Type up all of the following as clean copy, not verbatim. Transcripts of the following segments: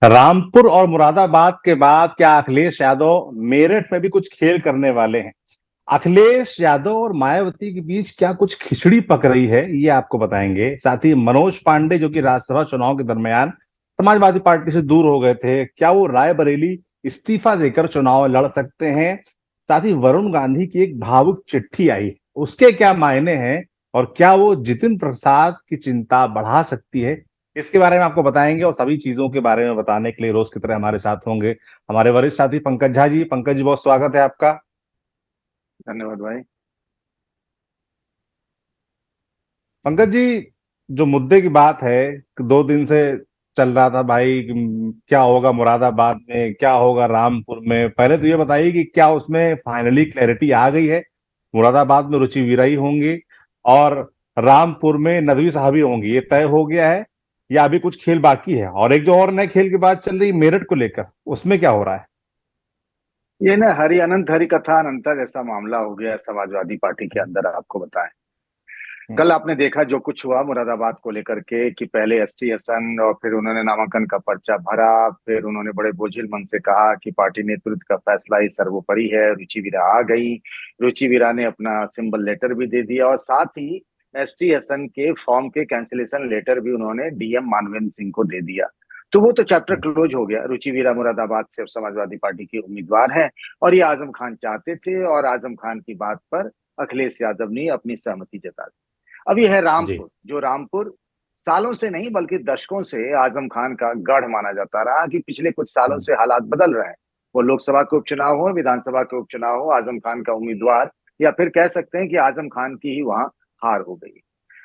रामपुर और मुरादाबाद के बाद क्या अखिलेश यादव मेरठ में भी कुछ खेल करने वाले हैं? अखिलेश यादव और मायावती के बीच क्या कुछ खिचड़ी पक रही है, ये आपको बताएंगे। साथ ही मनोज पांडे जो कि राज्यसभा चुनाव के दरमियान समाजवादी पार्टी से दूर हो गए थे, क्या वो रायबरेली इस्तीफा देकर चुनाव लड़ सकते हैं? साथ ही वरुण गांधी की एक भावुक चिट्ठी आई, उसके क्या मायने हैं और क्या वो जितिन प्रसाद की चिंता बढ़ा सकती है? इसके बारे में आपको बताएंगे और सभी चीजों के बारे में बताने के लिए रोज की तरह हमारे साथ होंगे हमारे वरिष्ठ साथी पंकज झा जी। पंकज जी, बहुत स्वागत है आपका। धन्यवाद भाई। पंकज जी, जो मुद्दे की बात है कि 2 दिन से चल रहा था भाई कि क्या होगा मुरादाबाद में, क्या होगा रामपुर में। पहले तो ये बताइए कि क्या उसमें फाइनली क्लैरिटी आ गई है? मुरादाबाद में रुचि वीराई होंगी और रामपुर में नदवी साहबी होंगी, ये तय हो गया है या अभी कुछ खेल बाकी है? और एक जो और नए खेल की बात चल रही मेरठ को लेकर, उसमें क्या हो रहा है? ये ना हरि अनंत हरि कथा अनंता जैसा मामला हो गया है समाजवादी पार्टी के अंदर। आपको बताएं, हम्म, कल आपने देखा जो कुछ हुआ मुरादाबाद को लेकर के कि पहले एसटी हसन और फिर उन्होंने नामांकन का पर्चा भरा। फिर उन्होंने बड़े बोझिल मन से कहा कि पार्टी नेतृत्व का फैसला ही सर्वोपरि है। रुचि वीरा आ गई। रुचि वीरा ने अपना सिंबल लेटर भी दे दिया और साथ ही एसटी हसन के फॉर्म के कैंसिलेशन लेटर भी उन्होंने डीएम मानवेंद्र सिंह को दे दिया। तो वो तो चैप्टर हम्म, क्लोज हो गया। रुचि वीरा मुरादाबाद से अब समाजवादी पार्टी के उम्मीदवार हैं और ये आजम खान चाहते थे और आजम खान की बात पर अखिलेश यादव ने अपनी सहमति जता दी। अब यह है जी। रामपुर, जो रामपुर सालों से नहीं बल्कि दशकों से आजम खान का गढ़ माना जाता रहा कि पिछले कुछ सालों हम्म, से हालात बदल रहे हैं। वो लोकसभा के उपचुनाव हो, विधानसभा के उपचुनाव हो, आजम खान का उम्मीदवार या फिर कह सकते हैं कि आजम खान की ही वहां हार हो गई।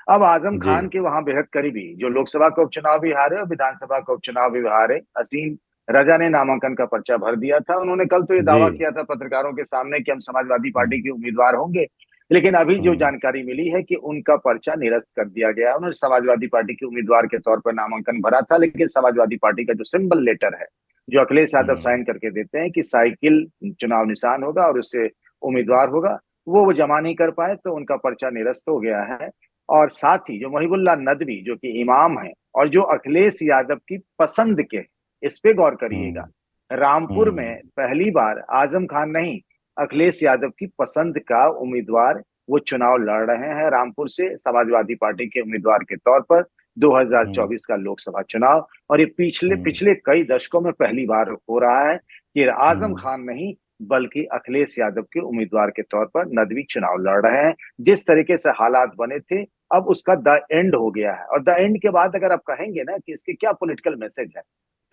अब आजम जी। खान के वहां बेहद करीबी जो लोकसभा का उपचुनाव भी हारे और विधानसभा का उपचुनाव भी हारे, असीम रजा ने नामांकन का पर्चा भर दिया था। उन्होंने कल तो ये जी। दावा किया था पत्रकारों के सामने कि हम समाजवादी पार्टी के उम्मीदवार होंगे, लेकिन अभी जो हम्म, जानकारी मिली है कि उनका पर्चा निरस्त कर दिया गया। उन्होंने समाजवादी पार्टी के उम्मीदवार के तौर पर नामांकन भरा था, लेकिन समाजवादी पार्टी का जो सिंबल लेटर है जो अखिलेश यादव हम्म, साइन करके देते हैं कि साइकिल चुनाव निशान होगा और उससे उम्मीदवार होगा, वो जमा नहीं कर पाए तो उनका पर्चा निरस्त हो गया है। और साथ ही जो मुहिबुल्लाह नदवी जो कि इमाम है और जो अखिलेश यादव की पसंद के, इस पे गौर करिएगा, हम्म, रामपुर में हम्म, पहली बार आजम खान नहीं, अखिलेश यादव की पसंद का उम्मीदवार वो चुनाव लड़ रहे हैं रामपुर से समाजवादी पार्टी के उम्मीदवार के तौर पर हम्म, 2024 का लोकसभा चुनाव। और ये पिछले हम्म, पिछले कई दशकों में पहली बार हो रहा है कि आजम हम्म, खान नहीं बल्कि अखिलेश यादव के उम्मीदवार के तौर पर नदवी चुनाव लड़ रहे हैं। जिस तरीके से हालात बने थे, अब उसका द एंड हो गया है। और द एंड के बाद अगर आप कहेंगे ना कि इसके क्या पॉलिटिकल मैसेज है,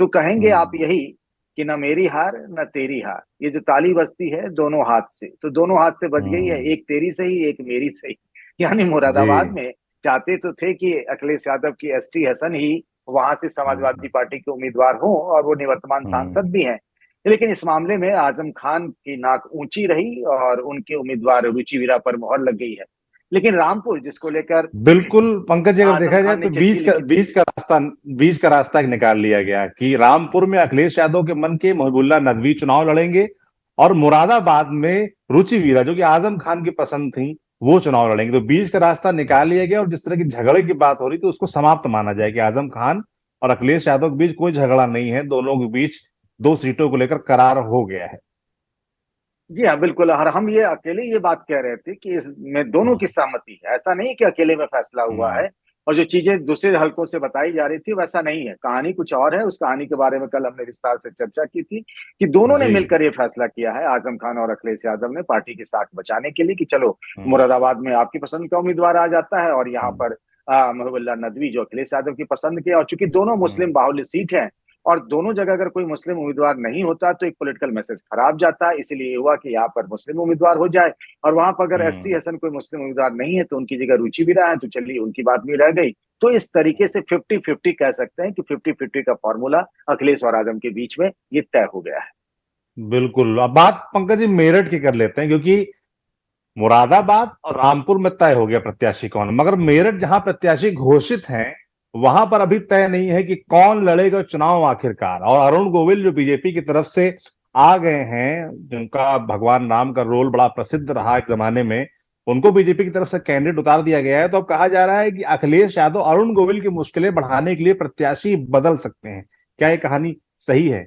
तो कहेंगे आप हम्म, यही कि न मेरी हार न तेरी हार, ये जो ताली बजती है दोनों हाथ से, तो दोनों हाथ से बज गई है, हम्म, एक तेरी सही एक मेरी सही। यानी जी। मुरादाबाद में चाहते तो थे कि अखिलेश यादव की एसटी हसन ही वहां से हम्म, समाजवादी पार्टी के उम्मीदवार हों और वो निवर्तमान हम्म, सांसद भी हैं। लेकिन इस मामले में आजम खान की नाक ऊंची रही और उनके उम्मीदवार रुचि वीरा पर मोहर लग गई है। लेकिन रामपुर जिसको लेकर बिल्कुल पंकज जी, अगर आजम देखा जाए खान ने तो चिट्ठी लिखी थी। बीच का रास्ता निकाल लिया गया कि रामपुर में अखिलेश यादव के मन के महबूबुल्लाह नदवी चुनाव लड़ेंगे और मुरादाबाद में रुचि वीरा जो कि आजम खान की पसंद थी, वो चुनाव लड़ेंगे। तो बीच का रास्ता निकाल लिया गया और जिस तरह की झगड़े की बात हो रही थी उसको समाप्त माना जाए कि आजम खान और अखिलेश यादव के बीच कोई झगड़ा नहीं है, दोनों के बीच 2 सीटों को लेकर करार हो गया है। जी हाँ, बिल्कुल। और हम ये अकेले ये बात कह रहे थे कि इसमें दोनों की हम्म, सहमति है, ऐसा नहीं कि अकेले में फैसला हुआ हम्म, है। और जो चीजें दूसरे हलकों से बताई जा रही थी वैसा नहीं है, कहानी कुछ और है। उस कहानी के बारे में कल हमने विस्तार से चर्चा की थी कि दोनों ने जी। मिलकर ये फैसला किया है, आजम खान और अखिलेश यादव ने, पार्टी की साख बचाने के लिए कि चलो हम्म, मुरादाबाद में आपकी पसंद का उम्मीदवार आ जाता है और यहाँ हम्म, पर महबूबुल्लाह नदवी जो अखिलेश यादव की पसंद के, और चूंकि दोनों मुस्लिम हम्म, बाहुल्य सीट है और दोनों जगह अगर कोई मुस्लिम उम्मीदवार नहीं होता तो एक पॉलिटिकल मैसेज खराब जाता है, इसीलिए हुआ कि यहाँ पर मुस्लिम उम्मीदवार हो जाए। और वहां पर अगर एसटी हम्म, हसन कोई मुस्लिम उम्मीदवार नहीं है तो उनकी जगह रुचि भी रहा है, तो चलिए उनकी बात भी रह गई। तो इस तरीके से 50-50 कह सकते हैं कि 50-50 का फॉर्मूला अखिलेश और आजम के बीच में ये तय हो गया है। बिल्कुल। अब बात पंकज जी मेरठ की कर लेते हैं, क्योंकि मुरादाबाद और रामपुर में तय हो गया प्रत्याशी कौन, मगर मेरठ जहां प्रत्याशी घोषित हैं वहां पर अभी तय नहीं है कि कौन लड़ेगा चुनाव आखिरकार। और अरुण गोविल जो बीजेपी की तरफ से आ गए हैं, जिनका भगवान राम का रोल बड़ा प्रसिद्ध रहा एक जमाने में, उनको बीजेपी की तरफ से कैंडिडेट उतार दिया गया है। तो अब कहा जा रहा है कि अखिलेश यादव अरुण गोविल की मुश्किलें बढ़ाने के लिए प्रत्याशी बदल सकते हैं। क्या ये कहानी सही है?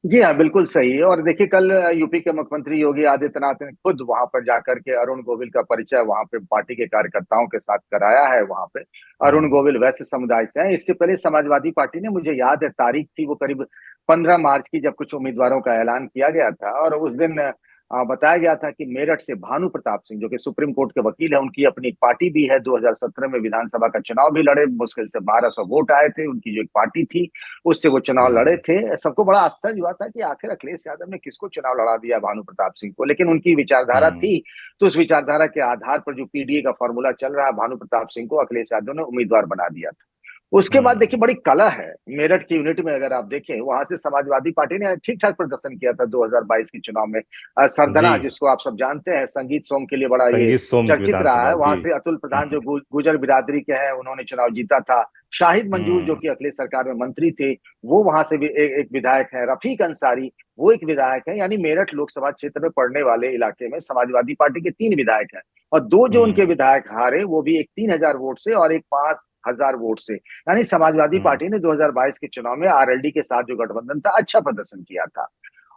जी हाँ, बिल्कुल सही है। और देखिए, कल यूपी के मुख्यमंत्री योगी आदित्यनाथ ने खुद वहां पर जाकर के अरुण गोविल का परिचय वहां पे पार्टी के कार्यकर्ताओं के साथ कराया है। वहां पे अरुण हम्म। गोविल वैश्य समुदाय से हैं। इससे पहले समाजवादी पार्टी ने, मुझे याद है तारीख थी वो करीब 15 मार्च की, जब कुछ उम्मीदवारों का ऐलान किया गया था, और उस दिन बताया गया था कि मेरठ से भानु प्रताप सिंह, जो कि सुप्रीम कोर्ट के वकील है, उनकी अपनी एक पार्टी भी है, 2017 में विधानसभा का चुनाव भी लड़े, मुश्किल से 1200 वोट आए थे, उनकी जो एक पार्टी थी उससे वो चुनाव लड़े हम्म। थे। सबको बड़ा आश्चर्य हुआ था कि आखिर अखिलेश यादव ने किसको चुनाव लड़ा दिया, भानु प्रताप सिंह को। लेकिन उनकी विचारधारा हम्म। थी, तो उस विचारधारा के आधार पर जो पीडीए का फॉर्मूला चल रहा है, भानु प्रताप सिंह को अखिलेश यादव ने उम्मीदवार बना दिया था। उसके बाद देखिए, हम्म। बड़ी कला है मेरठ की यूनिट में। अगर आप देखें, वहां से समाजवादी पार्टी ने ठीक ठाक प्रदर्शन किया था 2022 के चुनाव में। जी। सरदना, जिसको आप सब जानते हैं, संगीत सॉन्ग के लिए बड़ा ये संगीत सोम चर्चित रहा विधानसभा है, वहां जी। से अतुल प्रधान, जो गुजर बिरादरी के हैं, उन्होंने चुनाव जीता था। शाहिद मंजूर, जो हम्म। कि अखिलेश सरकार में मंत्री थे, वो वहां से भी एक विधायक है। रफीक अंसारी, वो एक विधायक है। यानी मेरठ लोकसभा क्षेत्र में पड़ने वाले इलाके में समाजवादी पार्टी के 3 विधायक हैं, और दो जो उनके हम्म। विधायक हारे, वो भी एक 3,000 वोट से और एक 5,000 वोट से। यानी समाजवादी हम्म। पार्टी ने 2022 के चुनाव में आरएलडी के साथ जो गठबंधन था, अच्छा प्रदर्शन किया था।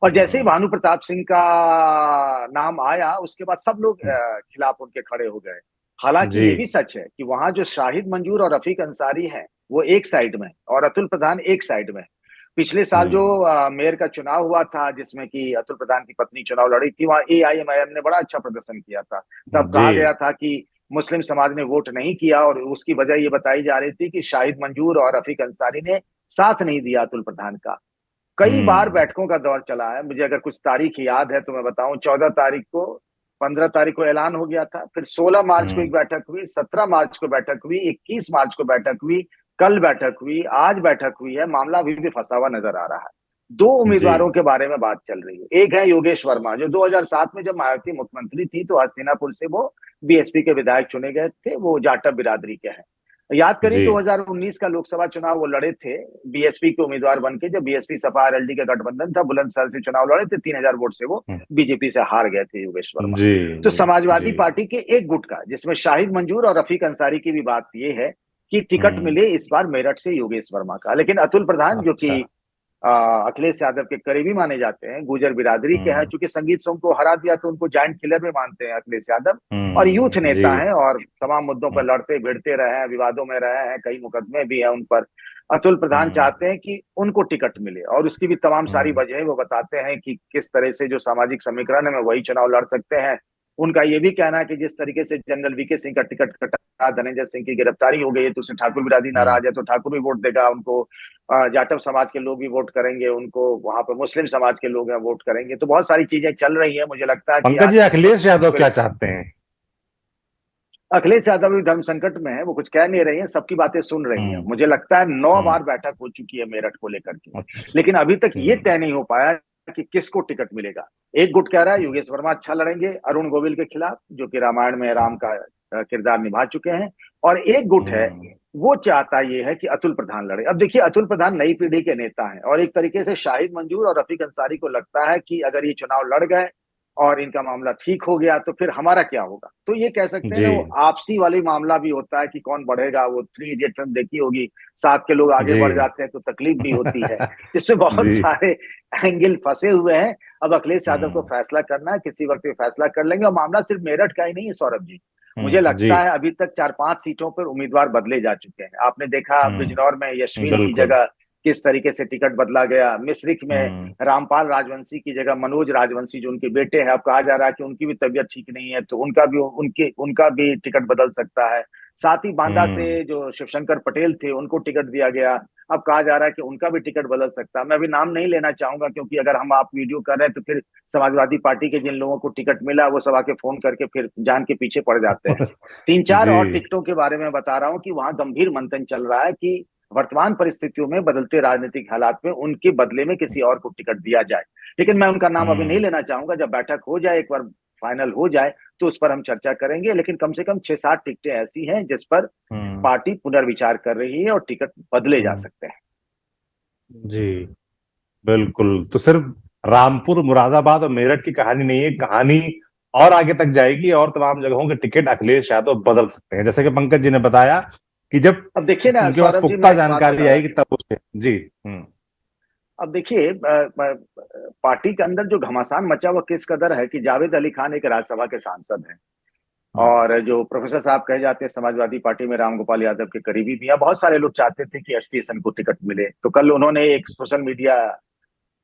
और जैसे ही हम्म। भानु प्रताप सिंह का नाम आया, उसके बाद सब लोग खिलाफ उनके खड़े हो गए। हालांकि जी। ये भी सच है कि वहां जो शाहिद मंजूर और रफीक अंसारी हैं, वो एक साइड में, और अतुल प्रधान एक साइड में। पिछले साल जो हम्म। मेयर का चुनाव हुआ था, जिसमें कि अतुल प्रधान की पत्नी चुनाव लड़ी थी, वहां एआईएमआईएम ने बड़ा अच्छा प्रदर्शन किया था। तब जी। कहा गया था कि मुस्लिम समाज ने वोट नहीं किया, और उसकी वजह ये बताई जा रही थी कि शाहिद मंजूर और रफीक अंसारी ने साथ नहीं दिया अतुल प्रधान का। कई बार हम्म। बैठकों का दौर चला है। मुझे अगर कुछ तारीख याद है तो मैं बताऊं, 14 तारीख को, 15 तारीख को ऐलान हो गया था, फिर 16 मार्च को एक हम्म। बैठक हुई, 17 मार्च को बैठक हुई, 21 मार्च को बैठक हुई, कल बैठक हुई, आज बैठक हुई है। मामला अभी भी फंसा हुआ नजर आ रहा है। दो जी। उम्मीदवारों के बारे में बात चल रही है। एक है योगेश वर्मा, जो 2007 में जब मायावती मुख्यमंत्री थी, तो हस्तिनापुर से वो बीएसपी के विधायक चुने गए थे। वो जाटव बिरादरी के हैं। याद करिए, जी। 2019 का लोकसभा चुनाव वो लड़े थे बीएसपी के उम्मीदवार बन के, जब बीएसपी सपा आरएलडी का गठबंधन था, बुलंदशहर से चुनाव लड़े थे, 3,000 वोट से वो हम्म। बीजेपी से हार गए थे योगेश वर्मा। जी। तो जी। जी। समाजवादी पार्टी के एक गुट का, जिसमें शाहिद मंजूर और रफीक अंसारी की भी बात ये है कि टिकट हम्म। मिले इस बार मेरठ से योगेश वर्मा का। लेकिन अतुल प्रधान, जो अच्छा। कि अखिलेश यादव के करीबी माने जाते हैं, गुजर बिरादरी के हैं, हम्म। चूंकि संगीत सोम को हरा दिया, तो उनको जाइंट किलर में मानते हैं अखिलेश यादव। और यूथ हम्म। जी। नेता हैं, और तमाम मुद्दों पर हम्म। लड़ते भिड़ते रहे हैं, विवादों में रहे हैं, कई मुकदमे भी हैं उन पर। अतुल प्रधान हम्म। चाहते हैं कि उनको टिकट मिले, और उसकी भी तमाम सारी हम्म। वजहें वो बताते हैं कि किस तरह से जो सामाजिक समीकरण है, वही चुनाव लड़ सकते हैं। उनका ये भी कहना है कि जिस तरीके से जनरल वीके सिंह का टिकट कटा, धनंजय सिंह की गिरफ्तारी हो गई है, तो उससे ठाकुर बिरादरी हम्म। नाराज है, तो ठाकुर भी वोट देगा उनको। जाटव समाज के लोग भी वोट करेंगे उनको, वहां पर मुस्लिम समाज के लोग हैं, वोट करेंगे। तो बहुत सारी चीजें चल रही है। मुझे लगता है कि पंकज आज जी, इस अखिलेश वक्त इस यादव पर क्या चाहते हैं? अखिलेश यादव भी धर्म संकट में है। वो कुछ कह नहीं रही है, सबकी बातें सुन रही है। हम्म। मुझे लगता है 9 बार हम्म। बैठक हो चुकी है मेरठ को लेकर के, अच्छा। लेकिन अभी तक ये हम्म। तय नहीं हो पाया कि किसको टिकट मिलेगा। एक गुट कह रहा है योगेश वर्मा अच्छा लड़ेंगे अरुण गोविल के खिलाफ, जो कि रामायण में राम का किरदार निभा चुके हैं। और एक गुट है, हम्म। वो चाहता ये है कि अतुल प्रधान लड़े। अब देखिए, अतुल प्रधान नई पीढ़ी के नेता हैं, और एक तरीके से शाहिद मंजूर और रफीक अंसारी को लगता है कि अगर ये चुनाव लड़ गए और इनका मामला ठीक हो गया, तो फिर हमारा क्या होगा। तो ये कह सकते हैं जी। ना, वो आपसी वाली मामला भी होता है कि कौन बढ़ेगा। वो 3 इडियट फिल्म देखी होगी, साथ के लोग आगे जी। बढ़ जाते हैं तो तकलीफ भी होती है। इसमें बहुत जी। सारे एंगल फंसे हुए हैं। अब अखिलेश यादव को हम्म। फैसला करना है, किसी वक्त ये फैसला कर लेंगे। और मामला सिर्फ मेरठ का ही नहीं है सौरभ जी। मुझे जी। लगता है अभी तक 4-5 सीटों पर उम्मीदवार बदले जा चुके हैं। आपने देखा बिजनौर में यशवीन की बिल्कुल। जगह किस तरीके से टिकट बदला गया, मिश्रिख में हम्म। रामपाल राजवंशी की जगह मनोज राजवंशी, जो उनके बेटे हैं, अब कहा जा रहा है कि उनकी भी तबीयत ठीक नहीं है, तो उनका भी टिकट बदल सकता है। साथ ही बांदा हम्म। से जो शिवशंकर पटेल थे, उनको टिकट दिया गया। अब कहा जा रहा है कि उनका भी टिकट बदल सकता है। मैं अभी नाम नहीं लेना चाहूंगा, क्योंकि अगर हम आप वीडियो कर रहे हैं तो फिर समाजवादी पार्टी के जिन लोगों को टिकट मिला, वो सब आके फोन करके फिर जान के पीछे पड़ जाते हैं। 3-4 जी। और टिकटों के बारे में बता रहा हूँ कि वहां गंभीर मंथन चल रहा है कि वर्तमान परिस्थितियों में, बदलते राजनीतिक हालात में, उनके बदले में किसी और को टिकट दिया जाए। लेकिन मैं उनका नाम अभी नहीं हम्म। लेना चाहूंगा। जब बैठक हो जाए, एक बार फाइनल हो जाए, तो उस पर हम चर्चा करेंगे। लेकिन कम से कम 6-7 टिकटें ऐसी हैं जिस पर हम्म। पार्टी पुनर्विचार कर रही है, और टिकट बदले जा हम्म। सकते हैं। जी। बिल्कुल। तो सिर्फ रामपुर, मुरादाबाद और मेरठ की कहानी नहीं है, कहानी और आगे तक जाएगी, और तमाम जगहों के टिकट अखिलेश यादव बदल सकते हैं, जैसे कि पंकज जी ने बताया कि जब अब देखिए ना उनके पास सौरभ जी, पुख्ता मैं एक बात बता जानकारी रहा आएगी था। तब उसे। जी। हम्म। अब देखिए, पार्टी के अंदर जो घमासान मचा हुआ किस कदर है कि जावेद अली खान एक राज्यसभा के सांसद हैं, हम्म। और जो प्रोफेसर साहब कहे जाते हैं समाजवादी पार्टी में राम गोपाल यादव के करीबी भी हैं, बहुत सारे लोग चाहते थे कि एसटी हसन को टिकट मिले। तो कल उन्होंने एक सोशल मीडिया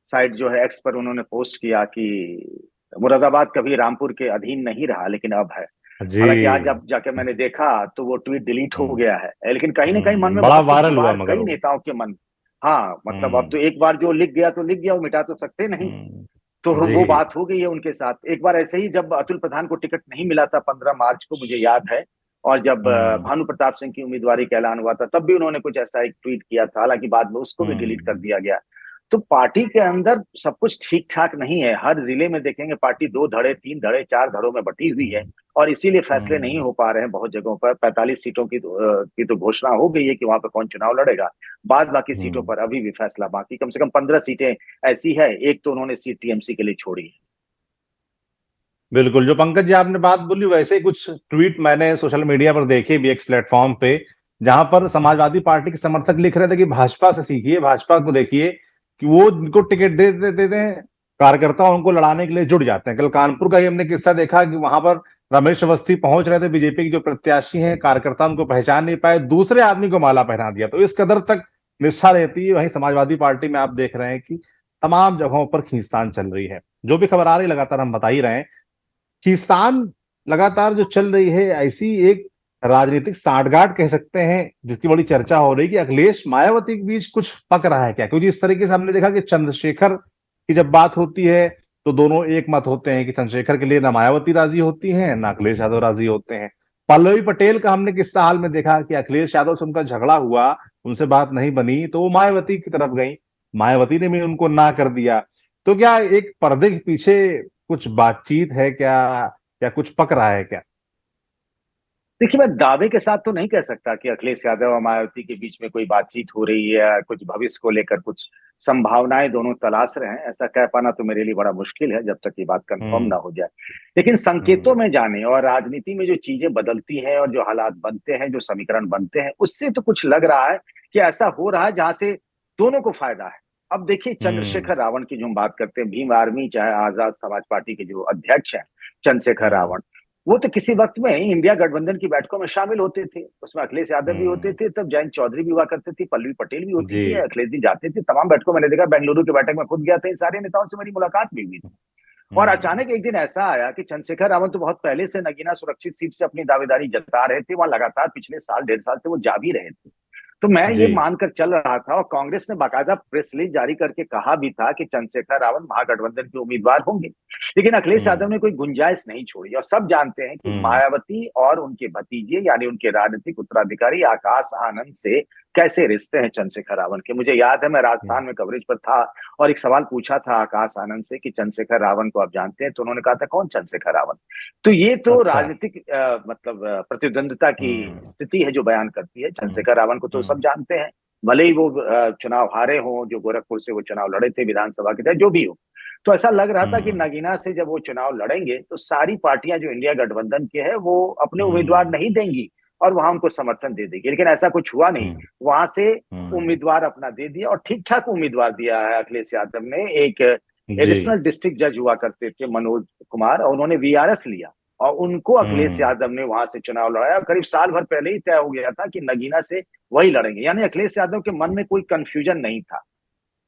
साइट जो है एक्स पर उन्होंने पोस्ट किया कि मुरादाबाद कभी रामपुर के अधीन नहीं रहा लेकिन अब है। जी। हालांकि आज जब जाके मैंने देखा तो वो ट्वीट डिलीट हो हम्म। गया है, लेकिन कहीं ना कहीं मन में बड़ा बहुत कुछ वायरल हुआ गुबार मगर कई वो। नेताओं के मन। हाँ, मतलब अब हम्म। तो एक बार जो लिख गया तो लिख गया, वो मिटा तो सकते नहीं। तो जी। वो बात हो गई है उनके साथ। एक बार ऐसे ही जब अतुल प्रधान को टिकट नहीं मिला था 15 मार्च को, मुझे याद है, और जब हम्म। भानु प्रताप सिंह की उम्मीदवारी का ऐलान हुआ था, तब भी उन्होंने कुछ ऐसा एक ट्वीट किया था, हालांकि बाद में उसको भी डिलीट कर हम्म। दिया गया। तो पार्टी के अंदर सब कुछ ठीक ठाक नहीं है। हर जिले में देखेंगे पार्टी 2 धड़े 3 धड़े 4 धड़ों में बटी हुई है, हम्म। और इसीलिए फैसले नहीं हम्म। हो पा रहे हैं। बहुत जगहों पर 45 सीटों की तो घोषणा हो गई है कि वहां पर कौन चुनाव लड़ेगा। बाद बाकी सीटों हम्म। पर अभी भी फैसला बाकी, कम से कम 15 सीटें ऐसी है, एक तो उन्होंने सीट टीएमसी के लिए छोड़ी है। बिल्कुल, जो पंकज जी आपने बात बोली वैसे ही कुछ ट्वीट मैंने सोशल मीडिया पर देखे भी एक्स प्लेटफॉर्म पे, जहां पर समाजवादी पार्टी के समर्थक लिख रहे थे कि भाजपा से सीखिए, भाजपा को देखिए कि वो उनको टिकट दे देते हैं, कार्यकर्ता उनको लड़ाने के लिए जुट जाते हैं। कल कानपुर का ही हमने किस्सा देखा कि वहां पर रमेश अवस्थी पहुंच रहे थे, बीजेपी के जो प्रत्याशी हैं, कार्यकर्ता उनको पहचान नहीं पाए, दूसरे आदमी को माला पहना दिया। तो इस कदर तक निष्ठा रहती है। वहीं समाजवादी पार्टी में आप देख रहे हैं कि तमाम जगहों पर खींचतान चल रही है। जो भी खबर आ रही लगातार हम बता ही रहे हैं। खींचतान लगातार जो चल रही है, ऐसी एक राजनीतिक सांठगांठ कह सकते हैं जिसकी बड़ी चर्चा हो रही है कि अखिलेश मायावती के बीच कुछ पक रहा है क्या। क्योंकि इस तरीके से हमने देखा कि चंद्रशेखर की जब बात होती है तो दोनों एक मत होते हैं कि चंद्रशेखर के लिए ना मायावती राजी होती हैं ना अखिलेश यादव राजी होते हैं। पल्लवी पटेल का हमने किस्सा हाल में देखा कि अखिलेश यादव से उनका झगड़ा हुआ, उनसे बात नहीं बनी तो वो मायावती की तरफ गई, मायावती ने भी उनको ना कर दिया। तो क्या एक पर्दे के पीछे कुछ बातचीत है क्या, या कुछ पक रहा है क्या? देखिए, मैं दावे के साथ तो नहीं कह सकता कि अखिलेश यादव और मायावती के बीच में कोई बातचीत हो रही है या कुछ भविष्य को लेकर कुछ संभावनाएं दोनों तलाश रहे हैं। ऐसा कह पाना तो मेरे लिए बड़ा मुश्किल है जब तक ये बात कंफर्म हम्म। ना हो जाए। लेकिन संकेतों हम्म। में जाने और राजनीति में जो चीजें बदलती हैं और जो हालात बनते हैं, जो समीकरण बनते हैं, उससे तो कुछ लग रहा है कि ऐसा हो रहा है जहां से दोनों को फायदा है। अब देखिए, हम्म। चंद्रशेखर रावण की जो हम बात करते हैं, भीम आर्मी चाहे आजाद समाज पार्टी के जो अध्यक्ष हैं चंद्रशेखर हम्म। रावण, वो तो किसी वक्त में इंडिया गठबंधन की बैठकों में शामिल होते थे। उसमें अखिलेश यादव भी होते हम्म। थे, तब जयंत चौधरी भी हुआ करते थे, पल्लवी पटेल भी होती जी। थी, अखिलेश जी जाते थे तमाम बैठकों। मैंने देखा, बेंगलुरु की बैठक में खुद गया था, इन सारे नेताओं से मेरी मुलाकात भी हुई थी। और हम्म। अचानक एक दिन ऐसा आया कि चंद्रशेखर रावण तो बहुत पहले से नगीना सुरक्षित सीट से अपनी दावेदारी जता रहे थे, वहां लगातार पिछले साल 1.5 साल से वो जा भी रहे थे। तो मैं ये जी। मानकर चल रहा था, और कांग्रेस ने बाकायदा प्रेस रिलीज जारी करके कहा भी था कि चंद्रशेखर रावण महागठबंधन के उम्मीदवार होंगे। लेकिन अखिलेश यादव हम्म। ने कोई गुंजाइश नहीं छोड़ी, और सब जानते हैं कि हम्म। मायावती और उनके भतीजे यानी उनके राजनीतिक उत्तराधिकारी आकाश आनंद से कैसे रिश्ते हैं चंद्रशेखर रावण के। मुझे याद है, मैं राजस्थान में कवरेज पर था और एक सवाल पूछा था आकाश आनंद से कि चंद्रशेखर रावण को आप जानते हैं? तो उन्होंने कहा था, कौन चंद्रशेखर रावण? तो ये तो अच्छा। राजनीतिक मतलब प्रतिद्वंद्विता की हम्म। स्थिति है जो बयान करती है। हम्म। चंद्रशेखर रावण को तो सब हम्म। जानते हैं, भले ही वो चुनाव हारे हों, जो गोरखपुर से वो चुनाव लड़े थे विधानसभा के तहत, जो भी हो। तो ऐसा लग रहा था कि हम्म। नगीना से जब वो चुनाव लड़ेंगे तो सारी पार्टियां जो इंडिया गठबंधन के हैं वो अपने उम्मीदवार हम्म। नहीं देंगी और वहां उनको समर्थन दे देगी। लेकिन ऐसा कुछ हुआ नहीं। हम्म। वहां से हम्म। उम्मीदवार अपना दे दिया, और ठीक ठाक उम्मीदवार दिया है अखिलेश यादव ने। एक जी। एडिशनल डिस्ट्रिक्ट जज हुआ करते थे मनोज कुमार, और उन्होंने वीआरएस लिया, और उनको अखिलेश हम्म। यादव ने वहां से चुनाव लड़ाया। करीब साल भर पहले ही तय हो गया था कि नगीना से वही लड़ेंगे, यानी अखिलेश यादव के मन में कोई कंफ्यूजन नहीं था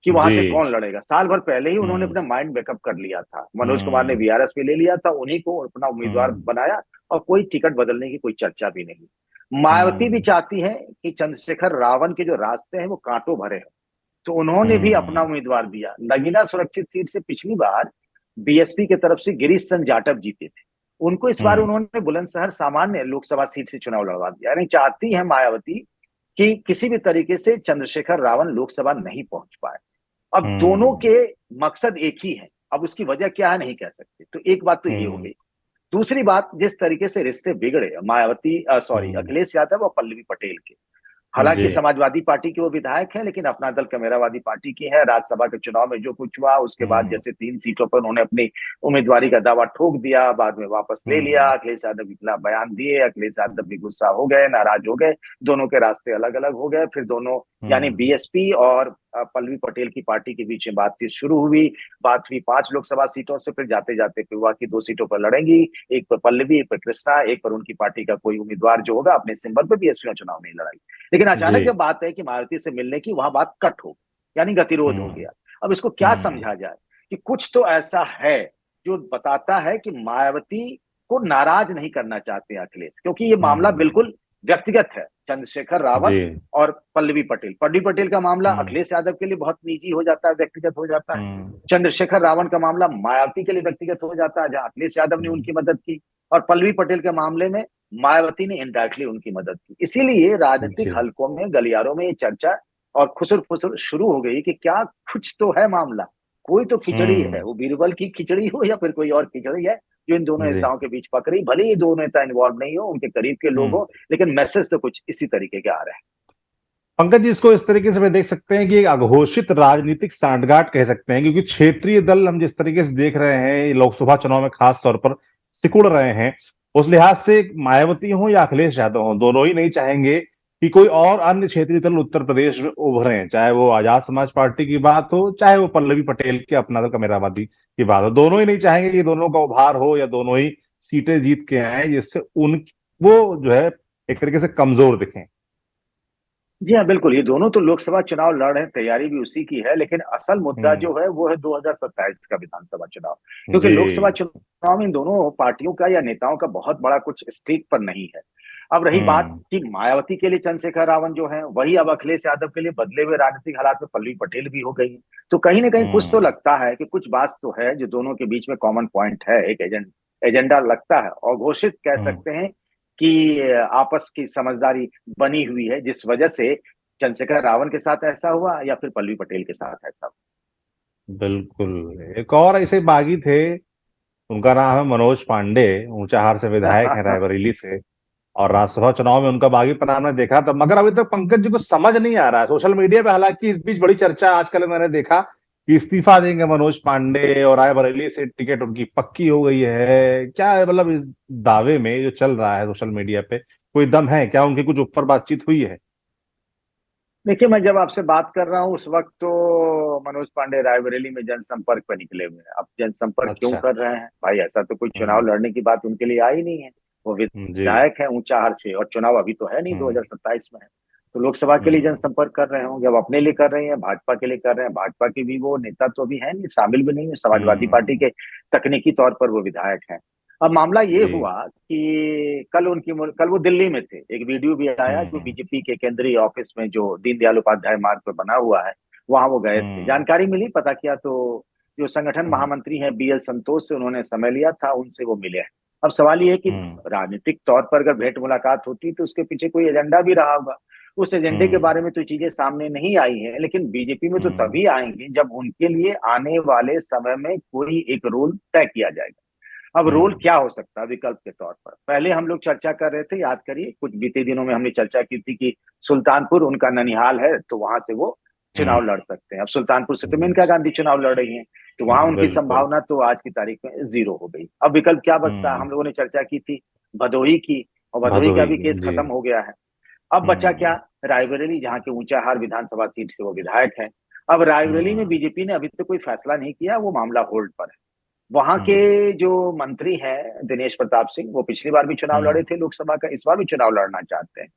कि वहां जी। से कौन लड़ेगा। साल भर पहले ही उन्होंने हम्म। अपना माइंड मेकअप कर लिया था। मनोज कुमार ने हम्म। वीआरएस भी ले लिया था, उन्हीं को अपना उम्मीदवार हम्म। बनाया, और कोई टिकट बदलने की कोई चर्चा भी नहीं। मायावती भी हम्म। चाहती है कि चंद्रशेखर रावण के जो रास्ते हैं वो कांटों भरे हैं, तो उन्होंने भी अपना हम्म। उम्मीदवार दिया। नगीना सुरक्षित सीट से पिछली बार बीएसपी की तरफ से गिरीश चंद्र जाटव जीते थे, उनको इस बार हम्म। उन्होंने बुलंदशहर सामान्य लोकसभा सीट से चुनाव लड़वा दिया। यानी चाहती है मायावती कि किसी भी तरीके से चंद्रशेखर रावण लोकसभा नहीं पहुंच पाए। अब दोनों हम्म। के मकसद एक ही है, अब उसकी वजह क्या है नहीं कह सकते। तो एक बात तो ये हो हम्म। गई। दूसरी बात, जिस तरीके से रिश्ते बिगड़े मायावती सॉरी हम्म। अखिलेश यादव और पल्लवी पटेल के, जी। हालांकि समाजवादी पार्टी के वो विधायक हैं, लेकिन अपना दल कमेरावादी पार्टी की है। राज्यसभा के चुनाव में जो कुछ हुआ उसके बाद हम्म। जैसे 3 सीटों पर उन्होंने अपनी उम्मीदवारी का दावा ठोक दिया, बाद में वापस ले लिया, हम्म। अखिलेश यादव के खिलाफ बयान दिए, अखिलेश यादव भी गुस्सा हो गए, नाराज हो गए, दोनों के रास्ते अलग अलग हो गए। फिर दोनों यानी हम्म। बीएसपी और पल्लवी पटेल की पार्टी के बीच में बातचीत शुरू हुई। बात हुई 5 लोकसभा सीटों से, फिर जाते जाते फिर हुआ कि 2 सीटों पर लड़ेंगी, एक पर पल्लवी, एक पर कृष्णा, एक पर उनकी पार्टी का कोई उम्मीदवार जो होगा अपने सिंबल पर बीएसपी में चुनाव नहीं लड़ाई। लेकिन जी। अचानक जब बात है कि मायावती से मिलने की, वहां बात कट हो, यानी गतिरोध हो हम्म। गया। अब इसको क्या हम्म। समझा जाए कि कुछ तो ऐसा है जो बताता है कि मायावती को नाराज नहीं करना चाहते हैं अखिलेश, क्योंकि ये मामला हम्म। बिल्कुल व्यक्तिगत है। चंद्रशेखर जी। रावत और पल्लवी पटेल का मामला हम्म। अखिलेश यादव के लिए बहुत निजी हो जाता है, व्यक्तिगत हो जाता है। हम्म। चंद्रशेखर रावत का मामला मायावती के लिए व्यक्तिगत हो जाता है, जहां अखिलेश यादव ने हम्म। उनकी मदद की, और पल्लवी पटेल के मामले में मायावती ने इनडायरेक्टली उनकी मदद की। इसीलिए जी। राजनीतिक हलकों में, गलियारों में ये चर्चा और खुसर फुसर शुरू हो गई कि क्या कुछ तो है मामला, कोई तो खिचड़ी है, हम्म। वो बीरबल की खिचड़ी हो या फिर कोई और खिचड़ी है जो इन दोनों जी। नेताओं के बीच पक रही। भले ये दो नेता इन्वॉल्व नहीं हो, उनके करीब के लोग हम्म। हो, लेकिन मैसेज तो कुछ इसी तरीके के आ रहे हैं। पंकज जी, इसको इस तरीके से मैं देख सकते हैं कि एक अघोषित राजनीतिक सांठगांठ कह सकते हैं, क्योंकि क्षेत्रीय दल हम जिस तरीके से देख रहे हैं लोकसभा चुनाव में खास तौर पर सिकुड़ रहे हैं, उस लिहाज से मायावती हो या अखिलेश यादव हो, दोनों ही नहीं चाहेंगे कि कोई और अन्य क्षेत्रीय दल उत्तर प्रदेश में उभरे, चाहे वो आजाद समाज पार्टी की बात हो, चाहे वो पल्लवी पटेल के अपना दल कमेरावादी की बात हो। दोनों ही नहीं चाहेंगे कि दोनों का उभार हो या दोनों ही सीटें जीत के आए, जिससे उन वो जो है एक तरीके से कमजोर दिखें। जी हाँ, बिल्कुल, ये दोनों तो लोकसभा चुनाव लड़ रहे हैं, तैयारी भी उसी की है, लेकिन असल मुद्दा हम्म। जो है वो है 2027 का विधानसभा चुनाव। क्योंकि जी। लोकसभा चुनाव में इन दोनों पार्टियों का या नेताओं का बहुत बड़ा कुछ स्टेक पर नहीं है। अब रही बात हम्म। कि मायावती के लिए चंद्रशेखर रावत जो है, वही अब अखिलेश यादव के लिए बदले हुए राजनीतिक हालात में पल्लवी पटेल भी हो गई है। तो कहीं ना कहीं कुछ तो हम्म। लगता है कि कुछ बात तो है जो दोनों के बीच में कॉमन पॉइंट है, एक एजेंडा लगता है, और घोषित कह हम्म। सकते हैं कि आपस की समझदारी बनी हुई है, जिस वजह से चंद्रशेखर रावत के साथ ऐसा हुआ या फिर पल्लवी पटेल के साथ ऐसा बिल्कुल। एक और ऐसे बागी थे, उनका नाम है मनोज पांडे, ऊंचाहार से विधायक है, हुआ। रायबरेली से। और राज्यसभा चुनाव में उनका बागीपन हमने देखा था, मगर अभी तक पंकज जी को समझ नहीं आ रहा है सोशल मीडिया पे। हालांकि इस बीच बड़ी चर्चा आजकल मैंने देखा कि इस्तीफा देंगे मनोज पांडे और रायबरेली से टिकट उनकी पक्की हो गई है। क्या है मतलब इस दावे में जो चल रहा है सोशल मीडिया पे, कोई दम है क्या? उनकी कुछ ऊपर बातचीत हुई है? देखिए, मैं जब आपसे बात कर रहा हूँ उस वक्त तो मनोज पांडे रायबरेली में जनसंपर्क पर निकले हुए हैं। अब जनसंपर्क क्यों अच्छा। कर रहे हैं भाई? ऐसा तो कोई चुनाव हम्म। लड़ने की बात उनके लिए आई नहीं है। वो जी। विधायक है ऊंचाहार से, और चुनाव अभी तो है नहीं, हम्म। 2027 में है। तो लोकसभा के लिए हम्म। जनसंपर्क कर रहे होंगे। अब अपने लिए कर रहे हैं, भाजपा के लिए कर रहे हैं। भाजपा के भी वो नेता तो अभी है नहीं, शामिल भी नहीं है, समाजवादी पार्टी हम्म। के तकनीकी तौर पर वो विधायक है। अब मामला ये जी। हुआ कि कल वो दिल्ली में थे। एक वीडियो भी आया जो हम्म। बीजेपी के केंद्रीय ऑफिस में जो दीनदयाल उपाध्याय मार्ग पर बना हुआ है, वहां वो गए थे। हम्म। जानकारी मिली, पता किया तो जो संगठन हम्म। महामंत्री हैं बीएल संतोष से उन्होंने समय लिया था, उनसे वो मिले हैं। अब सवाल ये है कि हम्म। राजनीतिक तौर पर अगर भेंट मुलाकात होती तो उसके पीछे कोई एजेंडा भी रहा होगा। उस एजेंडे के हम्म। बारे में तो चीजें सामने नहीं आई हैं, लेकिन बीजेपी में तो हम्म। तभी आएंगी जब उनके लिए आने वाले समय में कोई एक रोल तय किया जाएगा। अब रोल हम्म। क्या हो सकता है विकल्प के तौर पर? पहले हम लोग चर्चा कर रहे थे, याद करिए, कुछ बीते दिनों में हमने चर्चा की थी कि सुल्तानपुर उनका ननिहाल है, तो वहां से वो हम्म। चुनाव लड़ सकते हैं। अब सुल्तानपुर से तो मेनका गांधी चुनाव लड़ रही हैं, तो वहां उनकी बिल्कुल। संभावना तो आज की तारीख में जीरो हो गई। अब विकल्प क्या बचता है? हम्म। हम लोगों ने चर्चा की थी भदोही की, और भदोही का भदोही भी की। केस जी। खत्म हो गया है। अब बचा क्या? हम्म। रायबरेली, जहाँ के ऊंचाहार विधानसभा सीट से वो विधायक है। अब रायबरेली में हम्म। बीजेपी ने अभी तक कोई फैसला नहीं किया, वो मामला होल्ड पर है। वहां के हम्म। जो मंत्री हैं दिनेश प्रताप सिंह, वो पिछली बार भी चुनाव लड़े हम्म। थे लोकसभा का, इस बार भी चुनाव लड़ना चाहते हैं।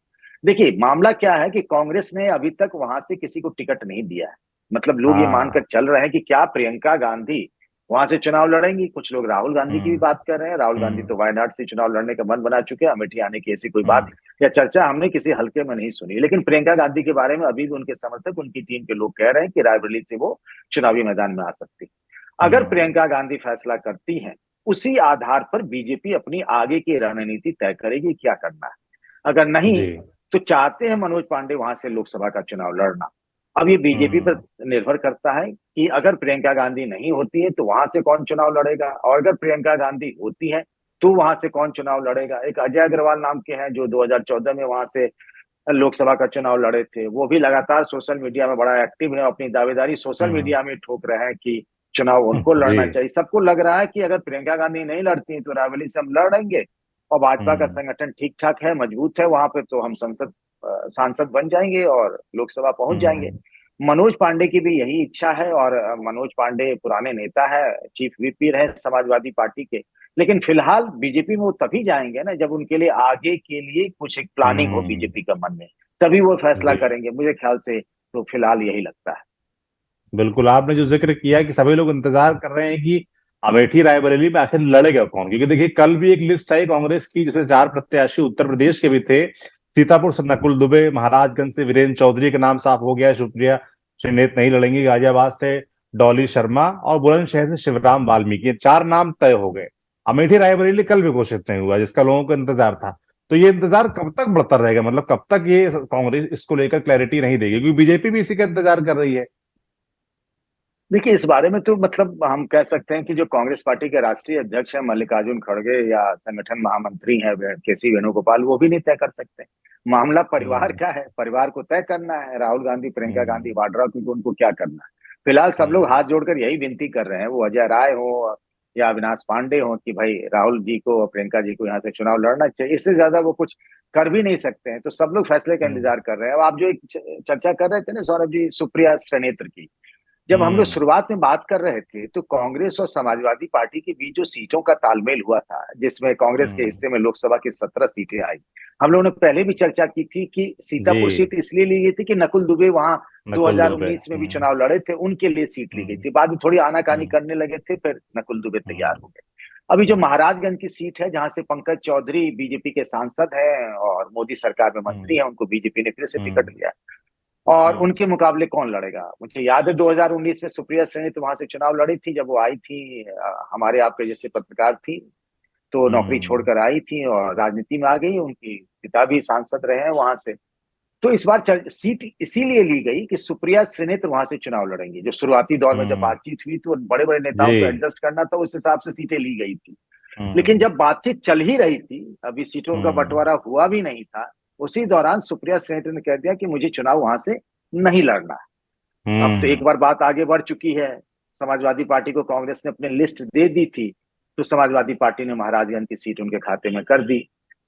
देखिए, मामला क्या है कि कांग्रेस ने अभी तक वहां से किसी को टिकट नहीं दिया है। मतलब लोग ये मानकर हाँ। चल रहे हैं कि क्या प्रियंका गांधी वहां से चुनाव लड़ेंगी। कुछ लोग राहुल गांधी की भी हम्म। बात कर रहे हैं। राहुल गांधी हम्म। तो वायनाड से चुनाव लड़ने का मन बना चुके हैं, अमेठी आने की ऐसी कोई बात हम्म। या चर्चा हमने किसी हल्के में नहीं सुनी। लेकिन प्रियंका गांधी के बारे में अभी भी उनके समर्थक, उनकी टीम के लोग कह रहे हैं कि रायबरेली से वो चुनावी मैदान में आ सकती। अगर हम्म। प्रियंका गांधी फैसला करती हैं, उसी आधार पर बीजेपी अपनी आगे की रणनीति तय करेगी क्या करना है। अगर नहीं, जी। तो चाहते हैं मनोज पांडे वहां से लोकसभा का चुनाव लड़ना। अब ये बीजेपी पर हम्म। निर्भर करता है कि अगर प्रियंका गांधी नहीं होती है तो वहां से कौन चुनाव लड़ेगा, और अगर प्रियंका गांधी होती है तो वहां से कौन चुनाव लड़ेगा। एक अजय अग्रवाल नाम के हैं जो 2014 में वहां से लोकसभा का चुनाव लड़े थे, वो भी लगातार सोशल मीडिया में बड़ा एक्टिव है, अपनी दावेदारी सोशल हम्म। मीडिया में ठोक रहे हैं कि चुनाव उनको जी। लड़ना चाहिए। सबको लग रहा है कि अगर प्रियंका गांधी नहीं लड़ती तो रायबरेली से हम लड़ेंगे, और भाजपा का हम्म। संगठन ठीक ठाक है, मजबूत है वहां पे, तो हम सांसद बन जाएंगे और लोकसभा पहुंच जाएंगे। हम्म। मनोज पांडे की भी यही इच्छा है, और मनोज पांडे पुराने नेता है, चीफ व्हिप रहे समाजवादी पार्टी के। लेकिन फिलहाल बीजेपी में वो तभी जाएंगे ना जब उनके लिए आगे के लिए कुछ एक प्लानिंग हो हम्म। बीजेपी का मन में, तभी वो फैसला जी करेंगे मुझे ख्याल से। तो फिलहाल यही लगता है। बिल्कुल, आपने जो जिक्र किया कि सभी लोग इंतजार कर रहे हैं कि अमेठी रायबरेली में आखिर लड़ेगा कौन, क्योंकि देखिए कल भी एक लिस्ट आई कांग्रेस की जिसमें 4 प्रत्याशी उत्तर प्रदेश के भी थे। सीतापुर से नकुल दुबे, महाराजगंज से वीरेंद्र चौधरी का नाम साफ हो गया, सुप्रिया श्रीनेत नहीं लड़ेंगी, गाजियाबाद से डॉली शर्मा और बुलंदशहर से शिवराम वाल्मीकि, ये 4 नाम तय हो गए। अमेठी रायबरेली कल भी घोषित नहीं हुआ जिसका लोगों को इंतजार था। तो ये इंतजार कब तक बढ़ता रहेगा, मतलब कब तक ये कांग्रेस इसको लेकर क्लैरिटी नहीं देगी, क्योंकि बीजेपी भी इसी का इंतजार कर रही है। देखिए, इस बारे में तो मतलब हम कह सकते हैं कि जो कांग्रेस पार्टी के राष्ट्रीय अध्यक्ष हैं मल्लिकार्जुन खड़गे, या संगठन महामंत्री हैं के सी वेणुगोपाल, वो भी नहीं तय कर सकते। मामला परिवार हम्म। का है, परिवार को तय करना है, राहुल गांधी प्रियंका गांधी हम्म। वाड्रा को, उनको क्या करना है। फिलहाल सब लोग हाथ हम्म। जोड़कर यही विनती कर रहे हैं, वो अजय राय हो या अविनाश पांडे हो, कि भाई राहुल जी को और प्रियंका जी को यहाँ से चुनाव लड़ना चाहिए। इससे ज्यादा वो कुछ कर भी नहीं सकते हैं। तो सब लोग फैसले का हम्म। इंतजार कर रहे हैं। अब आप जो एक चर्चा कर रहे थे ना सौरभ जी, सुप्रिया श्रीनेत्र की, जब हम लोग हम्म। शुरुआत में बात कर रहे थे तो कांग्रेस और समाजवादी पार्टी के बीच जो सीटों का तालमेल हुआ था, जिसमें कांग्रेस के हम्म। हिस्से में लोकसभा की 17 सीटें आई, हम लोगों ने पहले भी चर्चा की थी कि जी। सीतापुर सीट इसलिए ली गई थी कि नकुल दुबे वहां नकुल दुबे। 2019 में भी चुनाव लड़े थे, उनके लिए सीट ली गई हम्म। थी। बाद में थोड़ी आनाकानी हम्म। करने लगे थे, फिर नकुल दुबे तैयार हम्म। हो गए। अभी जो हम्म। महाराजगंज की सीट है, जहां से पंकज चौधरी बीजेपी के सांसद हैं और मोदी सरकार में मंत्री हम्म। हैं, उनको बीजेपी ने फिर से टिकट हम्म। दिया, और हम्म। उनके मुकाबले कौन लड़ेगा। मुझे याद है 2019 में सुप्रिया श्रीनेत तो वहां से चुनाव लड़ी थी, जब वो आई थी, हमारे आपके जैसे पत्रकार थी, तो नौकरी हम्म। छोड़कर आई थी और राजनीति में आ गई। उनकी पिता भी सांसद रहे हैं वहां से। तो इस बार सीट इसीलिए ली गई कि सुप्रिया श्रीनेत वहां से चुनाव लड़ेंगी। जो शुरुआती दौर में जब हम्म। बातचीत हुई तो बड़े बड़े नेताओं को जी। एडजस्ट करना था, उस हिसाब से सीटें ली गई थी। लेकिन हम्म। जब बातचीत चल ही रही थी, अभी सीटों का हम्म। बंटवारा हुआ भी नहीं था, उसी दौरान सुप्रिया श्रीनेत ने कह दिया कि मुझे चुनाव वहां से नहीं लड़ना है। अब तो एक हम्म। बार बात आगे बढ़ चुकी है। समाजवादी पार्टी को कांग्रेस ने अपनी लिस्ट दे दी थी, तो समाजवादी पार्टी ने महाराजगंज की सीट उनके खाते में कर दी।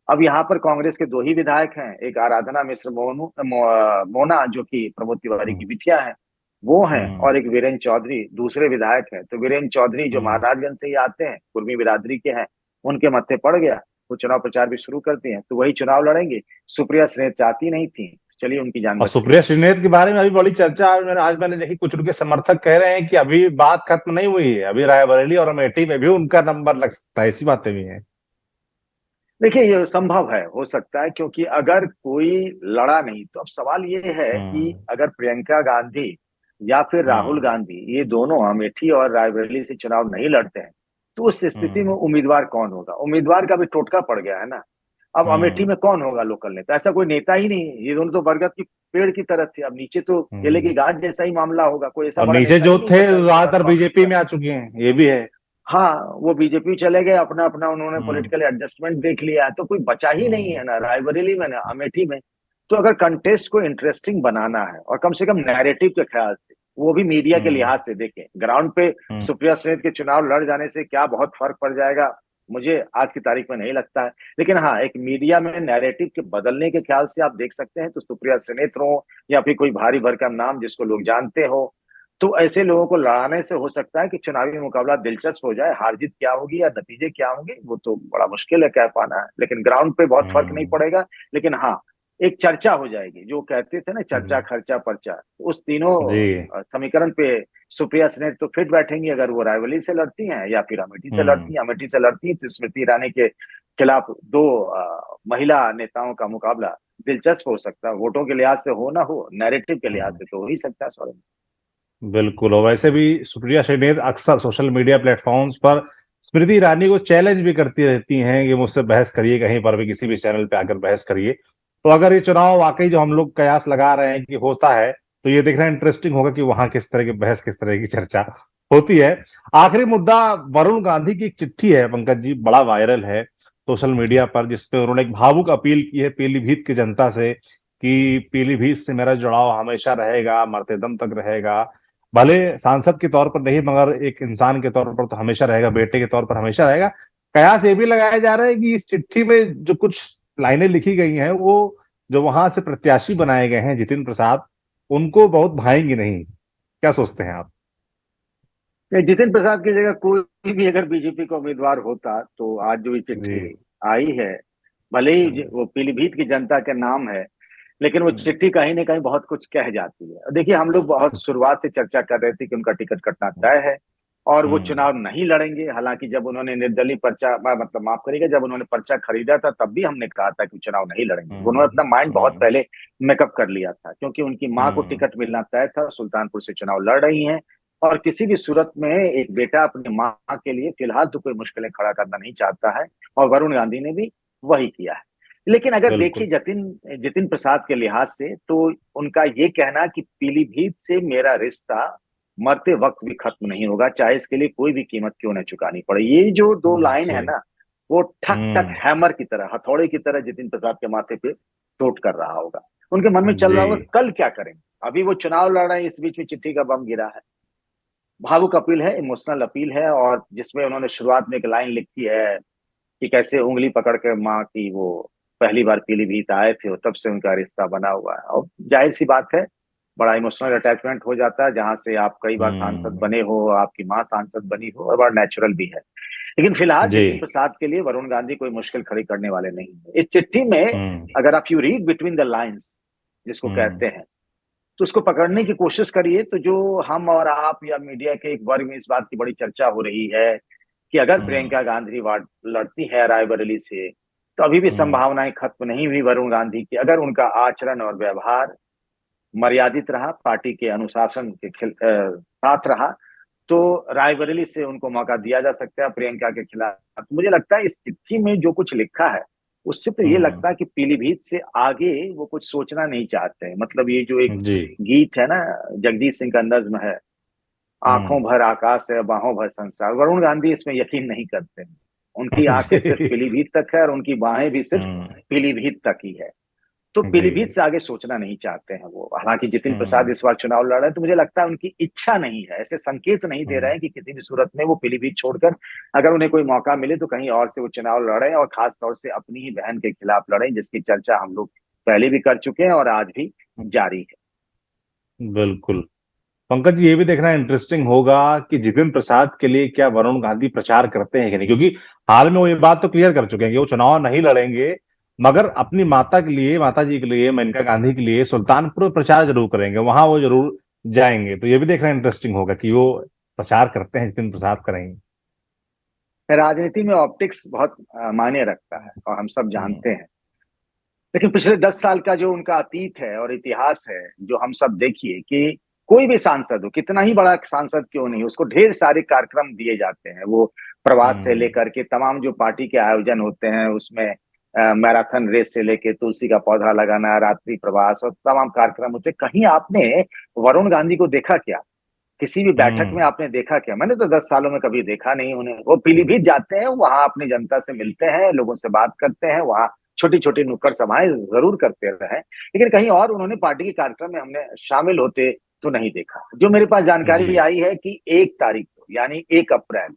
अब यहाँ पर कांग्रेस के 2 ही विधायक हैं, एक आराधना मिश्र मोना जो कि प्रमोद तिवारी की हम्म। बिटिया है, वो हैं, हम्म। और एक वीरेंद्र चौधरी दूसरे विधायक हैं। तो वीरेंद्र चौधरी जो हम्म। महाराजगंज से ही आते हैं, कुर्मी बिरादरी के हैं, उनके मत्थे पड़ गया। वो चुनाव प्रचार भी शुरू कर दिए हैं, तो वही चुनाव लड़ेंगे। सुप्रिया श्रीनेत चाहती नहीं थी, चलिए उनकी जान और बच गई। सुप्रिया श्रीनेत के बारे में अभी बड़ी चर्चा आज मैंने देखी, कुछ उनके समर्थक कह रहे हैं कि अभी बात खत्म नहीं हुई है, अभी रायबरेली और अमेठी में भी उनका नंबर लग सकता है, ऐसी बातें भी हैं। देखिए, ये संभव है, हो सकता है, क्योंकि अगर कोई लड़ा नहीं तो अब सवाल ये है कि हम्म। अगर प्रियंका गांधी या फिर राहुल हम्म। गांधी ये दोनों अमेठी और रायबरेली से चुनाव नहीं लड़ते हैं, तो उस स्थिति में हम्म। उम्मीदवार कौन होगा। उम्मीदवार का भी टोटका पड़ गया है ना। अब अमेठी हम्म। में कौन होगा लोकल नेता, ऐसा कोई नेता ही नहीं है। ये दोनों तो बरगद की पेड़ की तरह थे, अब नीचे तो केले की हम्म। गांठ जैसा ही मामला होगा। कोई ऐसा और बड़ा नीचे नेता जो ही नहीं थे बचा इनके पास ज्यादातर कांग्रेस बीजेपी का। में आ चुके हैं, ये भी है। हाँ, वो बीजेपी चले गए, अपना अपना उन्होंने हम्म। पॉलिटिकल एडजस्टमेंट देख लिया है, तो कोई बचा ही नहीं हम्म। है ना रायबरेली में ना अमेठी में। तो अगर कंटेस्ट को इंटरेस्टिंग बनाना है, और कम से कम नैरेटिव के ख्याल से, वो भी मीडिया के हम्म। लिहाज से देखें, ग्राउंड पे हम्म। सुप्रिया श्रीनेत के चुनाव लड़ जाने से क्या बहुत फर्क पड़ जाएगा, मुझे आज की तारीख में नहीं लगता है। लेकिन हाँ, एक मीडिया में नैरेटिव के बदलने के ख्याल से आप देख सकते हैं, तो सुप्रिया श्रीनेत हो या फिर कोई भारी भरकम नाम जिसको लोग जानते हो, तो ऐसे लोगों को लड़ाने से हो सकता है कि चुनावी मुकाबला दिलचस्प हो जाए। हार जीत क्या होगी या नतीजे क्या होंगे, वो तो बड़ा मुश्किल है कह पाना है, लेकिन ग्राउंड पे बहुत फर्क नहीं हम्म। पड़ेगा। लेकिन हाँ, एक चर्चा हो जाएगी, जो कहते थे ना, चर्चा हम्म। खर्चा पर्चा, तो उस तीनों जी। समीकरण पे सुप्रिया सेनेट तो फिट बैठेंगी। अगर वो रायबरेली से लड़ती हैं या फिर अमेठी से हम्म। लड़ती हैं, अमेठी से लड़ती हैं तो स्मृति ईरानी के खिलाफ दो महिला नेताओं का मुकाबला दिलचस्प हो सकता है। वोटों के लिहाज से हो ना हो, नैरेटिव के लिहाज हम्म। से तो हो ही सकता है सौरभ। बिल्कुल, और वैसे भी सुप्रिया श्रीनेत अक्सर सोशल मीडिया प्लेटफॉर्म्स पर स्मृति ईरानी को चैलेंज भी करती रहती हैं कि मुझसे बहस करिए, कहीं पर भी किसी भी चैनल पे आकर बहस करिए। तो अगर ये चुनाव वाकई जो हम लोग कयास लगा रहे हैं कि होता है, तो ये देखना इंटरेस्टिंग होगा कि वहां किस तरह की बहस, किस तरह की चर्चा होती है। आखिरी मुद्दा वरुण गांधी की एक चिट्ठी है पंकज जी, बड़ा वायरल है सोशल मीडिया पर, जिसपे उन्होंने एक भावुक अपील की है पीलीभीत की जनता से कि पीलीभीत से मेरा जुड़ाव हमेशा रहेगा, मरते दम तक रहेगा। भले सांसद के तौर पर नहीं, मगर एक इंसान के तौर पर तो हमेशा रहेगा, बेटे के तौर पर हमेशा रहेगा। कयास ये भी लगाया जा रहा है कि इस चिट्ठी में जो कुछ लाइनें लिखी गई हैं, वो जो वहां से प्रत्याशी बनाए गए हैं जितिन प्रसाद, उनको बहुत भाएंगी नहीं। क्या सोचते हैं आप? जितिन प्रसाद की जगह कोई भी अगर बीजेपी का उम्मीदवार होता तो आज जो ये चिट्ठी जी। आई है, भले ही हम्म। वो पीलीभीत की जनता के नाम है, लेकिन वो चिट्ठी कहीं ना कहीं बहुत कुछ कह जाती है। देखिए, हम लोग बहुत शुरुआत से चर्चा कर रहे थे कि उनका टिकट कटना तय है और वो हम्म। चुनाव नहीं लड़ेंगे। हालांकि जब उन्होंने निर्दलीय पर्चा, मतलब माफ करिएगा, जब उन्होंने पर्चा खरीदा था तब भी हमने कहा था कि चुनाव नहीं लड़ेंगे। उन्होंने अपना माइंड बहुत हम्म। पहले मेकअप कर लिया था, क्योंकि उनकी माँ को हम्म। टिकट मिलना तय था, सुल्तानपुर से चुनाव लड़ रही हैं और किसी भी सूरत में एक बेटा अपनी माँ के लिए फिलहाल तो कोई मुश्किलें खड़ा करना नहीं चाहता है, और वरुण गांधी ने भी वही किया है। लेकिन अगर देखिए बिल्कुल। जतिन जतिन प्रसाद के लिहाज से, तो उनका ये कहना कि पीलीभीत से मेरा रिश्ता मरते वक्त भी खत्म नहीं होगा, चाहे इसके लिए कोई भी कीमत क्यों न चुकानी पड़े, ये जो दो लाइन है जी। ना, वो ठक ठक हम्म। हैमर की तरह, हथौड़े की तरह जतिन प्रसाद के माथे पे चोट कर रहा होगा। उनके मन में चल जी। रहा होगा कल क्या करेंगे। अभी वो चुनाव लड़ रहे हैं, इस बीच में चिट्ठी का बम गिरा है। भावुक अपील है, इमोशनल अपील है, और जिसमें उन्होंने शुरुआत में एक लाइन लिखी है कि कैसे उंगली पकड़ के माँ की वो पहली बार पीलीभीत आए थे और तब से उनका रिश्ता बना हुआ है। और जाहिर सी बात है, बड़ा इमोशनल अटैचमेंट हो जाता है, जहां से आप कई बार सांसद हम्म। बने हो, आपकी माँ सांसद बनी हो, और बड़ा नेचुरल भी है। लेकिन फिलहाल जी। जतिन प्रसाद के लिए वरुण गांधी कोई मुश्किल खड़ी करने वाले नहीं है। इस चिट्ठी में हम्म। अगर आप you read between the lines जिसको कहते हम्म। हैं, तो उसको पकड़ने की कोशिश करिए, तो जो हम और आप या मीडिया के एक वर्ग में इस बात की बड़ी चर्चा हो रही है कि अगर हम्म। प्रियंका गांधी वार्ड लड़ती है रायबरेली से, तो अभी भी हम्म। संभावनाएं खत्म नहीं हुई वरुण गांधी की। अगर उनका आचरण और व्यवहार मर्यादित रहा, पार्टी के अनुशासन के साथ रहा, तो रायबरेली से उनको मौका दिया जा सकता है प्रियंका के खिलाफ। तो मुझे लगता है इस चिट्ठी में जो कुछ लिखा है, उससे तो ये हम्म। लगता है कि पीलीभीत से आगे वो कुछ सोचना नहीं चाहते हैं। मतलब ये जो एक जी। गीत है ना, जगदीश सिंह का नज्म है, हम्म। आंखों भर आकाश है बाहों भर संसार, वरुण गांधी इसमें यकीन नहीं करते हैं। उनकी आंखें सिर्फ जी। पीलीभीत तक है और उनकी बाहें भी सिर्फ हम्म। पीलीभीत तक ही है। तो पीलीभीत जी। से आगे सोचना नहीं चाहते हैं वो। हालांकि जितिन प्रसाद हम्म। इस बार चुनाव लड़ रहे हैं, तो मुझे लगता है उनकी इच्छा नहीं है, ऐसे संकेत नहीं दे रहे हम्म। हैं कि किसी भी सूरत में वो पीलीभीत छोड़कर अगर उन्हें कोई मौका मिले तो कहीं और से वो चुनाव लड़े, और खास तौर से अपनी ही बहन के खिलाफ लड़े, जिसकी चर्चा हम लोग पहले भी कर चुके हैं और आज भी जारी है। बिल्कुल। पंकज जी, ये भी देखना इंटरेस्टिंग होगा कि जितिन प्रसाद के लिए क्या वरुण गांधी प्रचार करते हैं कि नहीं, क्योंकि हाल में वो ये बात तो क्लियर कर चुके हैं कि वो चुनाव नहीं लड़ेंगे, मगर अपनी माता के लिए, माता जी के लिए, मेनका गांधी के लिए सुल्तानपुर में प्रचार जरूर करेंगे, वहां वो जरूर जाएंगे। तो ये भी देखना इंटरेस्टिंग होगा कि वो प्रचार करते हैं, जितिन प्रसाद करेंगे। राजनीति में ऑप्टिक्स बहुत मायने रखता है और हम सब हम्म। जानते हैं। लेकिन पिछले 10 साल का जो उनका अतीत है और इतिहास है, जो हम सब देखिए कि कोई भी सांसद हो, कितना ही बड़ा सांसद क्यों नहीं, उसको ढेर सारे कार्यक्रम दिए जाते हैं। वो प्रवास से हम्म। लेकर के तमाम जो पार्टी के आयोजन होते हैं उसमें, मैराथन रेस से लेके तुलसी का पौधा लगाना, रात्रि प्रवास, और तमाम कार्यक्रम होते हैं। कहीं आपने वरुण गांधी को देखा क्या? किसी भी बैठक में हम्म। आपने देखा क्या? मैंने तो 10 सालों में कभी देखा नहीं उन्हें। वो पीलीभीत जाते हैं, वहां अपनी जनता से मिलते हैं, लोगों से बात करते हैं, वहां छोटी छोटी नुक्कड़ सभाएं जरूर करते रहे, लेकिन कहीं और उन्होंने पार्टी के कार्यक्रम में हमने शामिल होते तो नहीं देखा। जो मेरे पास जी। जानकारी आई है कि 1 तारीख को, यानी 1 अप्रैल,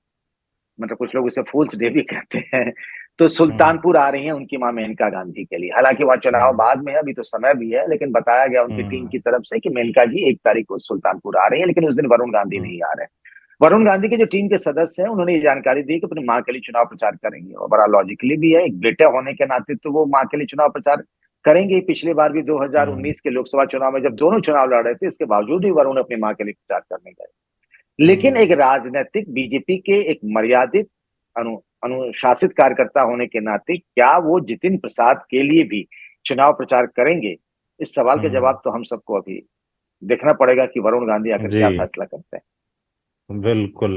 मतलब कुछ लोग इसे फूल्स डे भी कहते हैं, तो हम्म। सुल्तानपुर आ रही हैं उनकी मां मेनका गांधी के लिए। हालांकि वह चुनाव हम्म। बाद में है, अभी तो समय भी है, लेकिन बताया गया उनकी टीम हम्म। की तरफ से कि मेनका जी 1 तारीख को सुल्तानपुर आ रही है, लेकिन उस दिन वरुण गांधी हम्म। नहीं आ रहे हैं। वरुण गांधी के जो टीम के सदस्य हैं उन्होंने ये जानकारी दी कि अपनी मां के लिए चुनाव प्रचार करेंगे, और बड़ा लॉजिकली भी है, एक बेटे होने के नाते तो वो मां के लिए चुनाव प्रचार करेंगे। पिछली बार भी हम्म। 2019 के लोकसभा चुनाव में जब दोनों चुनाव लड़ रहे थे, इसके बावजूद भी वरुण अपनी मां के लिए प्रचार करने गए। लेकिन एक हम्म। राजनीतिक बीजेपी के एक मर्यादित अनुशासित कार्यकर्ता होने के नाते क्या वो जितिन प्रसाद के लिए भी चुनाव प्रचार करेंगे? इस सवाल का हम्म। जवाब तो हम सबको अभी देखना पड़ेगा कि वरुण गांधी आखिर जी। क्या फैसला करते हैं। बिल्कुल।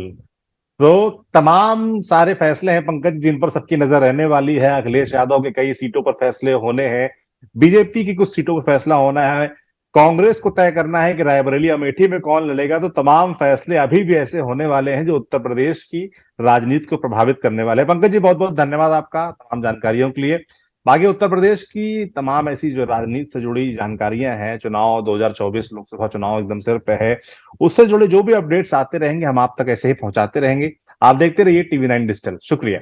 तो तमाम सारे फैसले हैं पंकज, जिन पर सबकी नजर रहने वाली है। अखिलेश यादव के कई सीटों पर फैसले होने हैं, बीजेपी की कुछ सीटों पर फैसला होना है, कांग्रेस को तय करना है कि रायबरेली अमेठी में कौन लड़ेगा। तो तमाम फैसले अभी भी ऐसे होने वाले हैं जो उत्तर प्रदेश की राजनीति को प्रभावित करने वाले हैं। पंकज जी, बहुत बहुत धन्यवाद आपका तमाम जानकारियों के लिए। बाकी उत्तर प्रदेश की तमाम ऐसी जो राजनीति से जुड़ी जानकारियां हैं, चुनाव 2024 लोकसभा चुनाव एकदम सिर पे है, उससे जुड़े जो भी अपडेट्स आते रहेंगे हम आप तक ऐसे ही पहुंचाते रहेंगे। आप देखते रहिए टीवी 9 डिजिटल। शुक्रिया।